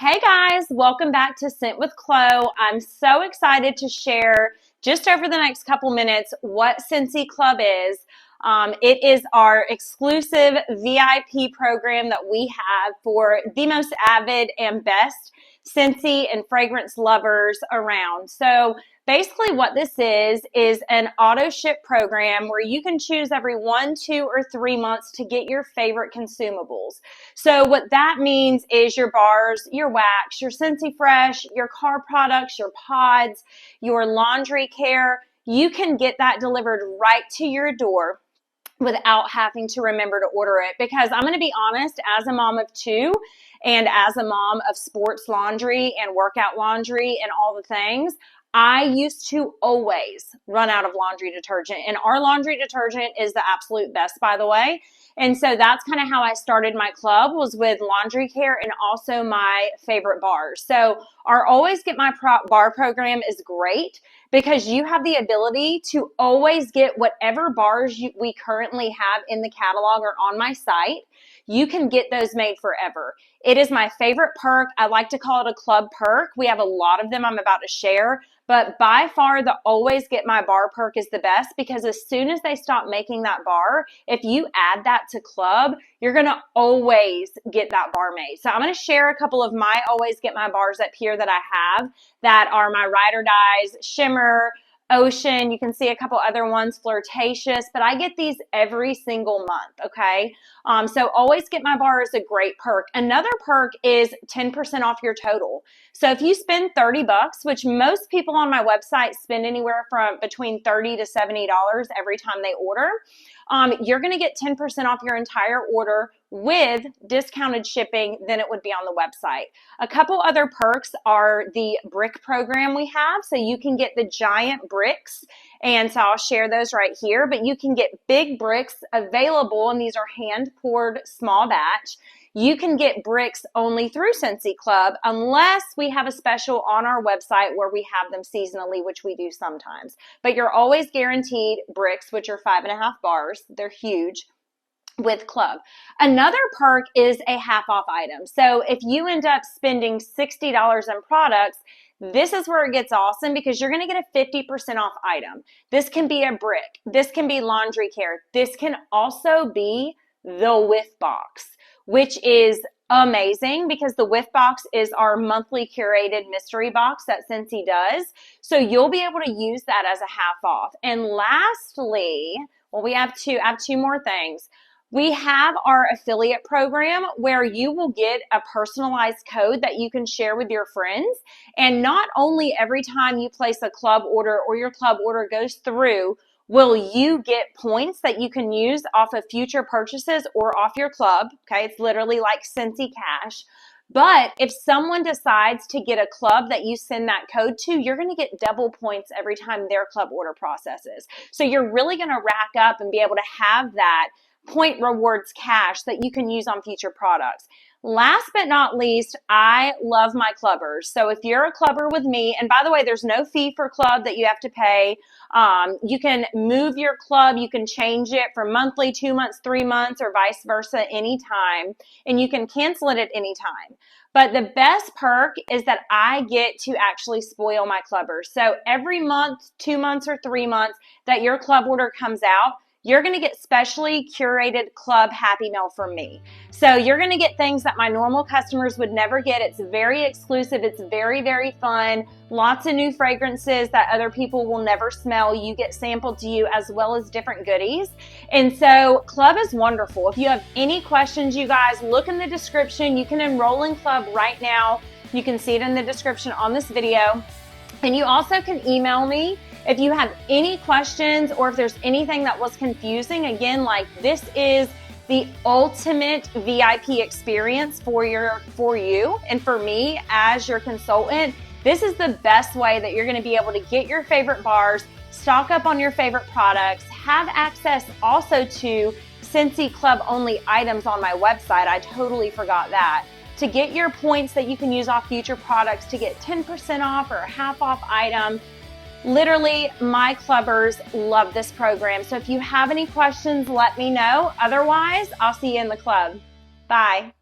Hey guys, welcome back to Scent with Chloe. I'm so excited to share just over the next couple minutes what Scentsy Club is. It is our exclusive VIP program that we have for the most avid and best Scentsy and fragrance lovers around. So basically what this is an auto ship program where you can choose every 1, 2, or 3 months to get your favorite consumables. So what that means is your bars, your wax, your Scentsy Fresh, your car products, your pods, your laundry care. You can get that delivered right to your door without having to remember to order it. Because I'm going to be honest, as a mom of 2 and as a mom of sports laundry and workout laundry and all the things, I used to always run out of laundry detergent, and our laundry detergent is the absolute best, by the way. And so that's kind of how I started my club, was with laundry care and also my favorite bars. So our Always Get My Bar program is great because you have the ability to always get whatever bars we currently have in the catalog or on my site. You can get those made forever. It is my favorite perk. I like to call it a club perk. We have a lot of them I'm about to share, but by far the Always Get My Bar perk is the best, because as soon as they stop making that bar, if you add that to club, you're going to always get that bar made. So I'm going to share a couple of my Always Get My Bars up here that I have that are my Ride or Dies, Shimmer, Ocean. You can see a couple other ones, Flirtatious, but I get these every single month, okay? So Always Get My Bar is a great perk. Another perk is 10% off your total. So if you spend $30, which most people on my website spend anywhere from between $30 to $70 every time they order, you're going to get 10% off your entire order with discounted shipping than it would be on the website. A couple other perks are the brick program we have. So you can get the giant bricks, and so I'll share those right here, but you can get big bricks available, and these are hand poured small batch. You can get bricks only through Scentsy Club unless we have a special on our website where we have them seasonally, which we do sometimes. But you're always guaranteed bricks, which are 5.5 bars. They're huge with Club. Another perk is a half off item. So if you end up spending $60 in products, this is where it gets awesome, because you're going to get a 50% off item. This can be a brick. This can be laundry care. This can also be the Whiff Box, which is amazing because the Whiff Box is our monthly curated mystery box that Scentsy does. So you'll be able to use that as a half off. And lastly, well, I have two more things. We have our affiliate program where you will get a personalized code that you can share with your friends. And not only every time you place a club order or your club order goes through, will you get points that you can use off of future purchases or off your club. Okay, it's literally like Scentsy Cash. But if someone decides to get a club that you send that code to, you're going to get double points every time their club order processes. So you're really going to rack up and be able to have that point rewards cash that you can use on future products. Last but not least, I love my clubbers. So if you're a clubber with me, and by the way, there's no fee for club that you have to pay. You can move your club. You can change it for monthly, 2 months, 3 months, or vice versa anytime. And you can cancel it at any time. But the best perk is that I get to actually spoil my clubbers. So every month, 2 months, or 3 months that your club order comes out, you're going to get specially curated club Happy Mail from me. So you're going to get things that my normal customers would never get. It's very exclusive. It's very, very fun. Lots of new fragrances that other people will never smell. You get sampled to you, as well as different goodies. And so Club is wonderful. If you have any questions, you guys, look in the description. You can enroll in Club right now. You can see it in the description on this video. And you also can email me if you have any questions, or if there's anything that was confusing. Again, like, this is the ultimate VIP experience for you and for me as your consultant. This is the best way that you're going to be able to get your favorite bars, stock up on your favorite products, have access also to Scentsy Club only items on my website. I totally forgot that. To get your points that you can use off future products, to get 10% off or a half off item. Literally, my clubbers love this program. So if you have any questions, let me know. Otherwise, I'll see you in the club. Bye.